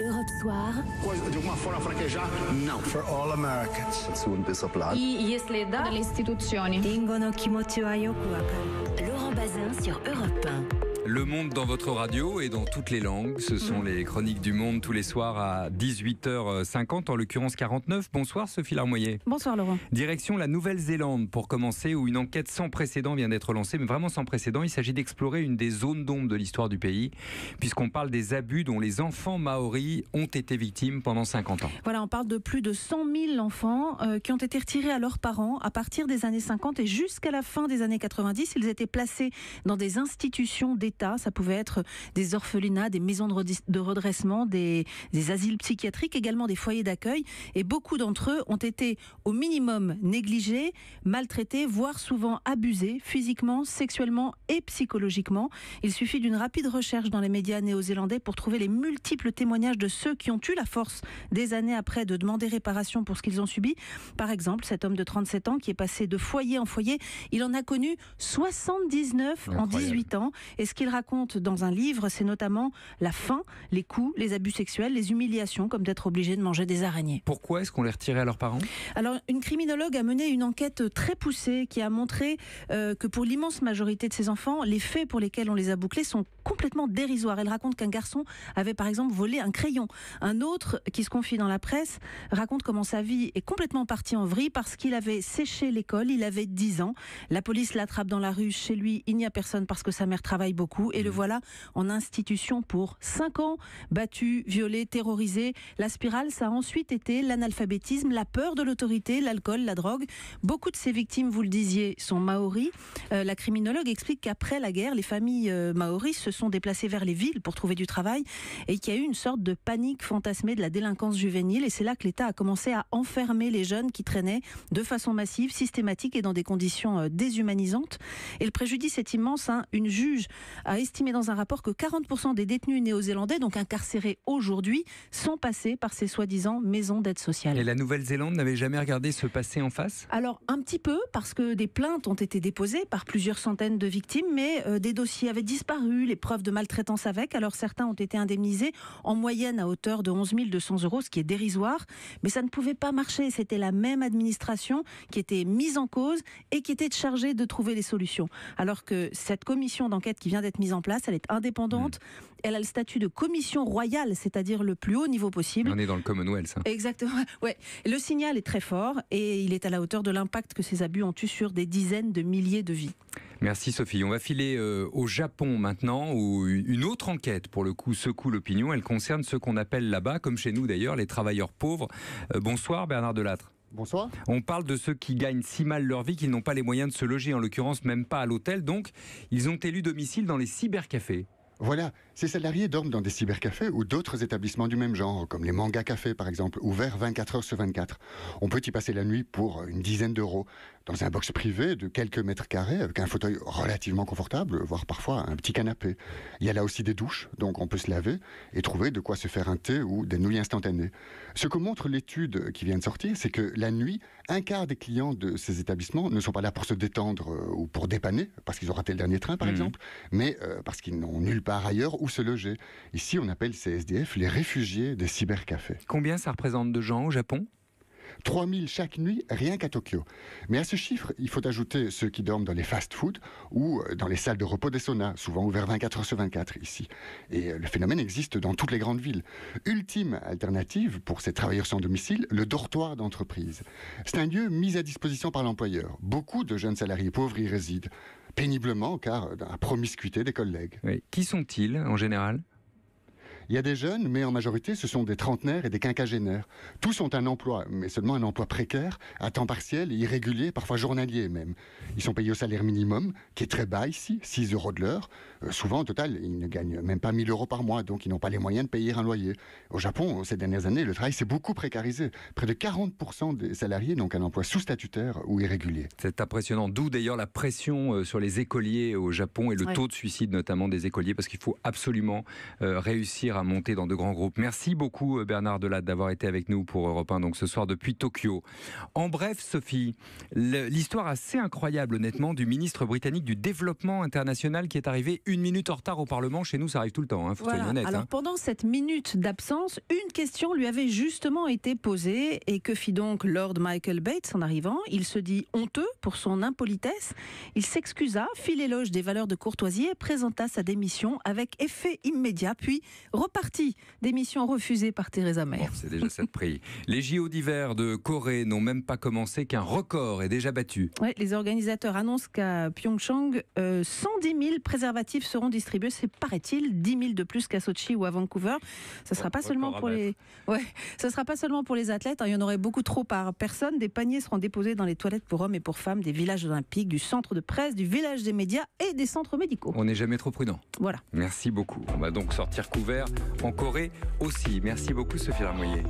Europe Soir. Coisa de uma forma fraquejar? Não. For all Americans. Если да, dalle istituzioni. Laurent Bazin sur Europe 1. Le Monde dans votre radio et dans toutes les langues. Ce sont les chroniques du Monde tous les soirs à 18h50, en l'occurrence 49. Bonsoir Sophie Larmoyer. Bonsoir Laurent. Direction la Nouvelle-Zélande pour commencer, où une enquête sans précédent vient d'être lancée, mais vraiment sans précédent. Il s'agit d'explorer une des zones d'ombre de l'histoire du pays, puisqu'on parle des abus dont les enfants maoris ont été victimes pendant 50 ans. Voilà, on parle de plus de 100 000 enfants qui ont été retirés à leurs parents à partir des années 50 et jusqu'à la fin des années 90. Ils étaient placés dans des institutions d'État. Ça pouvait être des orphelinats, des maisons de redressement, des asiles psychiatriques, également des foyers d'accueil. Et beaucoup d'entre eux ont été au minimum négligés, maltraités, voire souvent abusés, physiquement, sexuellement et psychologiquement. Il suffit d'une rapide recherche dans les médias néo-zélandais pour trouver les multiples témoignages de ceux qui ont eu la force des années après de demander réparation pour ce qu'ils ont subi. Par exemple, cet homme de 37 ans qui est passé de foyer en foyer, il en a connu 79 en 18 ans. Et ce qu'il raconte dans un livre, c'est notamment la faim, les coups, les abus sexuels, les humiliations, comme d'être obligé de manger des araignées. Pourquoi est-ce qu'on les retirait à leurs parents ? Alors, une criminologue a mené une enquête très poussée qui a montré que pour l'immense majorité de ces enfants, les faits pour lesquels on les a bouclés sont complètement dérisoires. Elle raconte qu'un garçon avait par exemple volé un crayon. Un autre, qui se confie dans la presse, raconte comment sa vie est complètement partie en vrille parce qu'il avait séché l'école, il avait 10 ans. La police l'attrape dans la rue, chez lui, il n'y a personne parce que sa mère travaille beaucoup. Et le voilà en institution pour 5 ans, battu, violé, terrorisé. La spirale, ça a ensuite été l'analphabétisme, la peur de l'autorité, l'alcool, la drogue. Beaucoup de ces victimes, vous le disiez, sont maoris. La criminologue explique qu'après la guerre, les familles maoris se sont déplacées vers les villes pour trouver du travail et qu'il y a eu une sorte de panique fantasmée de la délinquance juvénile. Et c'est là que l'État a commencé à enfermer les jeunes qui traînaient de façon massive, systématique et dans des conditions déshumanisantes. Et le préjudice est immense. Une juge a estimé dans un rapport que 40% des détenus néo-zélandais, donc incarcérés aujourd'hui, sont passés par ces soi-disant maisons d'aide sociale. Et la Nouvelle-Zélande n'avait jamais regardé ce passé en face ? Alors, un petit peu, parce que des plaintes ont été déposées par plusieurs centaines de victimes, mais des dossiers avaient disparu, les preuves de maltraitance avec. Alors, certains ont été indemnisés en moyenne à hauteur de 11 200 €, ce qui est dérisoire. Mais ça ne pouvait pas marcher. C'était la même administration qui était mise en cause et qui était chargée de trouver des solutions. Alors que cette commission d'enquête qui vient d'être mise en place, elle est indépendante, elle a le statut de commission royale, c'est-à-dire le plus haut niveau possible. On est dans le Commonwealth. Exactement, ouais. Le signal est très fort et il est à la hauteur de l'impact que ces abus ont eu sur des dizaines de milliers de vies. Merci Sophie. On va filer au Japon maintenant, où une autre enquête, pour le coup, secoue l'opinion. Elle concerne ceux qu'on appelle là-bas, comme chez nous d'ailleurs, les travailleurs pauvres. Bonsoir Bernard Delattre. Bonsoir. On parle de ceux qui gagnent si mal leur vie qu'ils n'ont pas les moyens de se loger, en l'occurrence même pas à l'hôtel. Donc, ils ont élu domicile dans les cybercafés. Voilà, ces salariés dorment dans des cybercafés ou d'autres établissements du même genre, comme les manga cafés par exemple, ouverts 24 heures sur 24. On peut y passer la nuit pour une dizaine d'euros, dans un box privé de quelques mètres carrés, avec un fauteuil relativement confortable, voire parfois un petit canapé. Il y a là aussi des douches, donc on peut se laver et trouver de quoi se faire un thé ou des nouilles instantanées. Ce que montre l'étude qui vient de sortir, c'est que la nuit, un quart des clients de ces établissements ne sont pas là pour se détendre ou pour dépanner, parce qu'ils ont raté le dernier train par exemple, mais parce qu'ils n'ont nulle part ailleurs où se loger. Ici, on appelle ces SDF les réfugiés des cybercafés. Combien ça représente de gens au Japon ? 3000 chaque nuit, rien qu'à Tokyo. Mais à ce chiffre, il faut ajouter ceux qui dorment dans les fast-food ou dans les salles de repos des saunas, souvent ouverts 24 heures sur 24 ici. Et le phénomène existe dans toutes les grandes villes. Ultime alternative pour ces travailleurs sans domicile, le dortoir d'entreprise. C'est un lieu mis à disposition par l'employeur. Beaucoup de jeunes salariés pauvres y résident. Péniblement, car dans la promiscuité des collègues. Oui. Qui sont-ils en général ? Il y a des jeunes, mais en majorité, ce sont des trentenaires et des quinquagénaires. Tous ont un emploi, mais seulement un emploi précaire, à temps partiel, irrégulier, parfois journalier même. Ils sont payés au salaire minimum, qui est très bas ici, 6 € de l'heure. Souvent, au total, ils ne gagnent même pas 1 000 € par mois, donc ils n'ont pas les moyens de payer un loyer. Au Japon, ces dernières années, le travail s'est beaucoup précarisé. Près de 40% des salariés n'ont qu'un emploi sous-statutaire ou irrégulier. C'est impressionnant, d'où d'ailleurs la pression sur les écoliers au Japon et le taux de suicide notamment des écoliers, parce qu'il faut absolument réussir à monter dans de grands groupes. Merci beaucoup Bernard Delade d'avoir été avec nous pour Europe 1, donc ce soir depuis Tokyo. En bref, Sophie, l'histoire assez incroyable honnêtement du ministre britannique du développement international qui est arrivé 1 minute en retard au Parlement. Chez nous, ça arrive tout le temps, faut voilà. être honnête. Alors pendant cette minute d'absence, une question lui avait justement été posée. Et que fit donc Lord Michael Bates en arrivant? Il se dit honteux pour son impolitesse. Il s'excusa, fit l'éloge des valeurs de courtoisie et présenta sa démission avec effet immédiat, puis repartit. Démission refusée par Theresa May. Bon, c'est déjà ça de prix. Les JO d'hiver de Corée n'ont même pas commencé qu'un record est déjà battu. Ouais, les organisateurs annoncent qu'à Pyeongchang, 110 000 préservatifs seront distribués. C'est, paraît-il, 10 000 de plus qu'à Sochi ou à Vancouver. Ça sera pas seulement pour les... Ouais, ça sera pas seulement pour les athlètes. Il y en aurait beaucoup trop par personne. Des paniers seront déposés dans les toilettes pour hommes et pour femmes des villages olympiques, du centre de presse, du village des médias et des centres médicaux. On n'est jamais trop prudent. Voilà. Merci beaucoup. On va donc sortir couvert en Corée aussi. Merci beaucoup Sophie Larmoyer.